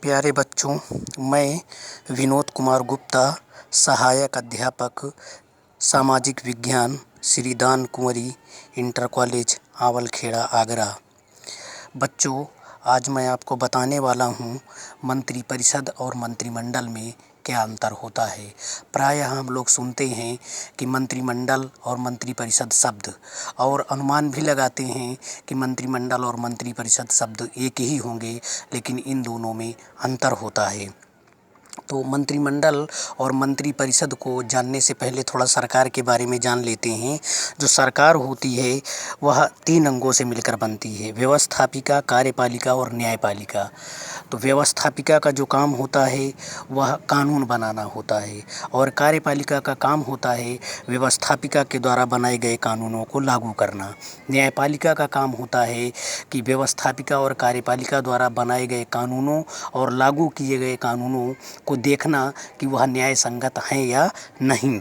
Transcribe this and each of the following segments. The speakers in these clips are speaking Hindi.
प्यारे बच्चों, मैं विनोद कुमार गुप्ता, सहायक अध्यापक सामाजिक विज्ञान, श्री दान कुंवरी इंटर कॉलेज आवलखेड़ा आगरा। बच्चों, आज मैं आपको बताने वाला हूँ मंत्रिपरिषद और मंत्रिमंडल में क्या अंतर होता है। प्रायः हम लोग सुनते हैं कि मंत्रिमंडल और मंत्रिपरिषद शब्द, और अनुमान भी लगाते हैं कि मंत्रिमंडल और मंत्रिपरिषद शब्द एक ही होंगे, लेकिन इन दोनों में अंतर होता है। तो मंत्रिमंडल और मंत्रिपरिषद को जानने से पहले थोड़ा सरकार के बारे में जान लेते हैं। जो सरकार होती है वह 3 अंगों से मिलकर बनती है: व्यवस्थापिका, कार्यपालिका और न्यायपालिका। तो व्यवस्थापिका का जो काम होता है वह कानून बनाना होता है, और कार्यपालिका का काम होता है व्यवस्थापिका के द्वारा बनाए गए कानूनों को लागू करना। न्यायपालिका का काम होता है कि व्यवस्थापिका और कार्यपालिका द्वारा बनाए गए कानूनों और लागू किए गए कानूनों को देखना कि वह न्याय संगत हैं या नहीं।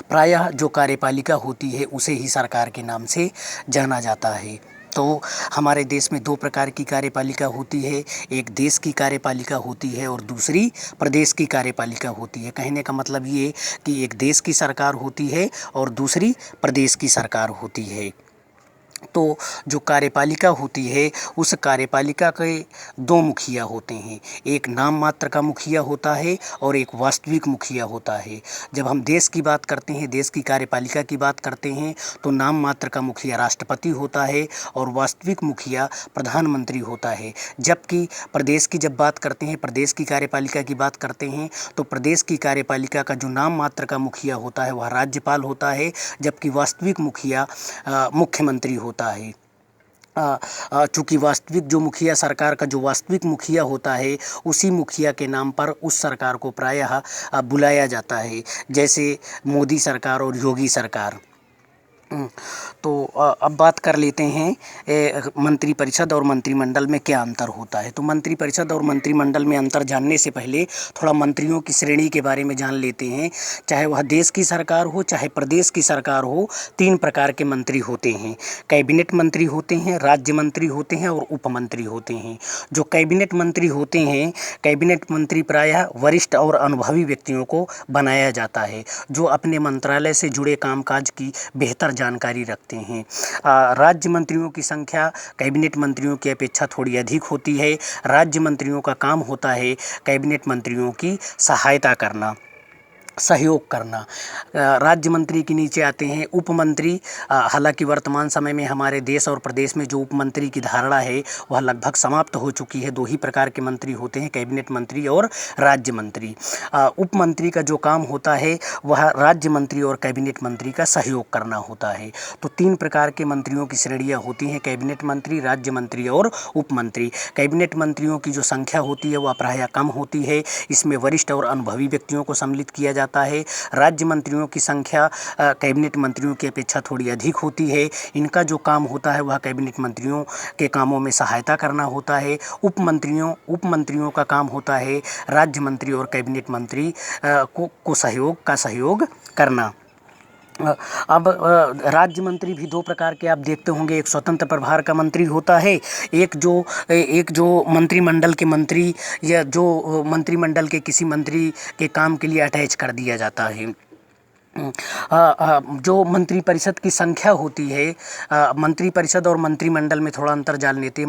प्रायः जो कार्यपालिका होती है उसे ही सरकार के नाम से जाना जाता है। तो हमारे देश में 2 प्रकार की कार्यपालिका होती है, एक देश की कार्यपालिका होती है और दूसरी प्रदेश की कार्यपालिका होती है। कहने का मतलब ये कि एक देश की सरकार होती है और दूसरी प्रदेश की सरकार होती है। तो जो कार्यपालिका होती है उस कार्यपालिका के 2 मुखिया होते हैं, एक नाम मात्र का मुखिया होता है और एक वास्तविक मुखिया होता है। जब हम देश की बात करते हैं, देश की कार्यपालिका की बात करते हैं, तो नाम मात्र का मुखिया राष्ट्रपति होता है और वास्तविक मुखिया प्रधानमंत्री होता है। जबकि प्रदेश की जब बात करते हैं, प्रदेश की कार्यपालिका की बात करते हैं, तो प्रदेश की कार्यपालिका का जो नाम मात्र का मुखिया होता है वह राज्यपाल होता है, जबकि वास्तविक मुखिया मुख्यमंत्री होता है। चूँकि वास्तविक जो मुखिया, सरकार का जो वास्तविक मुखिया होता है, उसी मुखिया के नाम पर उस सरकार को प्रायः बुलाया जाता है, जैसे मोदी सरकार और योगी सरकार। तो अब बात कर लेते हैं मंत्रिपरिषद और मंत्रिमंडल में क्या अंतर होता है। तो मंत्रिपरिषद और मंत्रिमंडल में अंतर जानने से पहले थोड़ा मंत्रियों की श्रेणी के बारे में जान लेते हैं। चाहे वह देश की सरकार हो, चाहे प्रदेश की सरकार हो, 3 प्रकार के मंत्री होते हैं। कैबिनेट मंत्री होते हैं, राज्य मंत्री होते हैं और उप मंत्री होते हैं। जो कैबिनेट मंत्री होते हैं, कैबिनेट मंत्री प्रायः वरिष्ठ और अनुभवी व्यक्तियों को बनाया जाता है, जो अपने मंत्रालय से जुड़े कामकाज की बेहतर जानकारी रखते हैं। राज्य मंत्रियों की संख्या कैबिनेट मंत्रियों की अपेक्षा थोड़ी अधिक होती है। राज्य मंत्रियों का काम होता है कैबिनेट मंत्रियों की सहायता करना, सहयोग करना। राज्य मंत्री के नीचे आते हैं उप मंत्री। हालांकि वर्तमान समय में हमारे देश और प्रदेश में जो उप मंत्री की धारणा है वह लगभग समाप्त हो चुकी है। 2 ही प्रकार के मंत्री होते हैं, कैबिनेट मंत्री और राज्य मंत्री। उप मंत्री का जो काम होता है वह राज्य मंत्री और कैबिनेट मंत्री का सहयोग करना होता है। तो 3 प्रकार के मंत्रियों की श्रेणियाँ होती हैं: कैबिनेट मंत्री, राज्य मंत्री और उप मंत्री। कैबिनेट मंत्रियों की जो संख्या होती है वह प्रायः कम होती है, इसमें वरिष्ठ और अनुभवी व्यक्तियों को सम्मिलित किया जाता है। राज्य मंत्रियों की संख्या कैबिनेट मंत्रियों की अपेक्षा थोड़ी अधिक होती है। इनका जो काम होता है वह कैबिनेट मंत्रियों के कामों में सहायता करना होता है। उप मंत्रियों का काम होता है राज्य मंत्री और कैबिनेट मंत्री को सहयोग करना। अब राज्य मंत्री भी 2 प्रकार के आप देखते होंगे। एक स्वतंत्र प्रभार का मंत्री होता है, एक जो मंत्रिमंडल के मंत्री या जो मंत्रिमंडल के किसी मंत्री के काम के लिए अटैच कर दिया जाता है। जो मंत्रिपरिषद की संख्या होती है, मंत्रिपरिषद और मंत्रिमंडल में थोड़ा अंतर जान लेते हैं।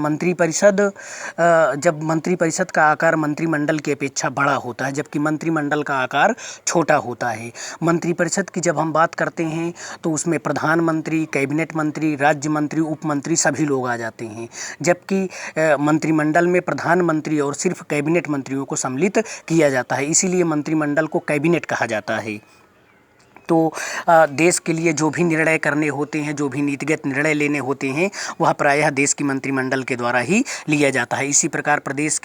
जब मंत्रिपरिषद का आकार मंत्रिमंडल की अपेक्षा बड़ा होता है, जबकि मंत्रिमंडल का आकार छोटा होता है। मंत्रिपरिषद की जब हम बात करते हैं तो उसमें प्रधानमंत्री, कैबिनेट मंत्री, राज्य मंत्री, उप मंत्री सभी लोग आ जाते हैं, जबकि मंत्रिमंडल में प्रधानमंत्री और सिर्फ कैबिनेट मंत्रियों को सम्मिलित किया जाता है। इसीलिए मंत्रिमंडल को कैबिनेट कहा जाता है। तो देश के लिए जो भी निर्णय करने होते हैं, जो भी नीतिगत निर्णय लेने होते हैं, वह प्रायः देश की मंत्रिमंडल के द्वारा ही लिया जाता है। इसी प्रकार प्रदेश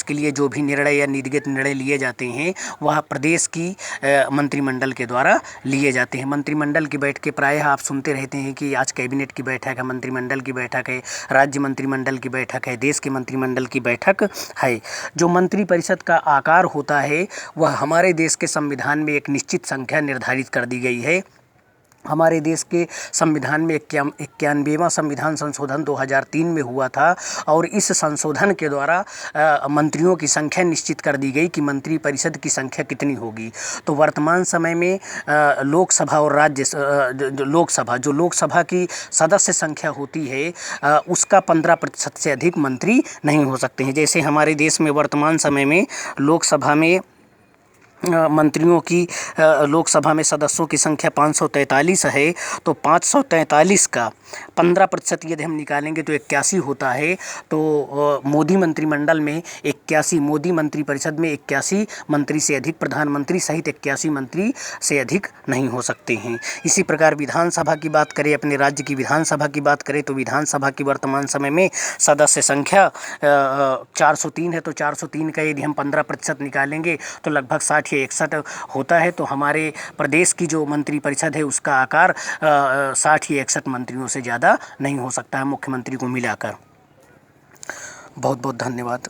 के लिए जो भी निर्णय या नीतिगत निर्णय लिए जाते हैं वह प्रदेश की मंत्रिमंडल के द्वारा लिए जाते हैं। मंत्रिमंडल की बैठकें प्रायः आप सुनते रहते हैं कि आज कैबिनेट की बैठक है, मंत्रिमंडल की बैठक है, राज्य मंत्रिमंडल की बैठक है, देश के मंत्रिमंडल की बैठक है। जो मंत्रिपरिषद का आकार होता है वह हमारे देश के संविधान में एक निश्चित संख्या निर्धारित कर दी गई है। हमारे देश के संविधान में 91वां संविधान संशोधन 2003 में हुआ था और इस संशोधन के द्वारा मंत्रियों की संख्या निश्चित कर दी गई कि मंत्री परिषद की संख्या कितनी होगी। तो वर्तमान समय में लोकसभा और लोकसभा की सदस्य संख्या होती है उसका 15% से अधिक मंत्री नहीं हो सकते हैं। जैसे हमारे देश में वर्तमान समय में लोकसभा में मंत्रियों की लोकसभा में सदस्यों की संख्या 543 है, तो 543 का 15% यदि हम निकालेंगे तो 81 होता है। तो मोदी मंत्रिमंडल में 81, मोदी मंत्रिपरिषद में 81 मंत्री से अधिक, प्रधानमंत्री सहित 81 मंत्री से अधिक नहीं हो सकते हैं। इसी प्रकार विधानसभा की बात करें, अपने राज्य की विधानसभा की बात करें तो विधानसभा की वर्तमान समय में सदस्य संख्या 403 है। तो 403 का यदि हम 15% निकालेंगे तो लगभग 60 या 61 होता है। तो हमारे प्रदेश की जो मंत्रिपरिषद है उसका आकार 60 या 61 मंत्रियों से ज़्यादा नहीं हो सकता है मुख्यमंत्री को मिलाकर। बहुत बहुत धन्यवाद।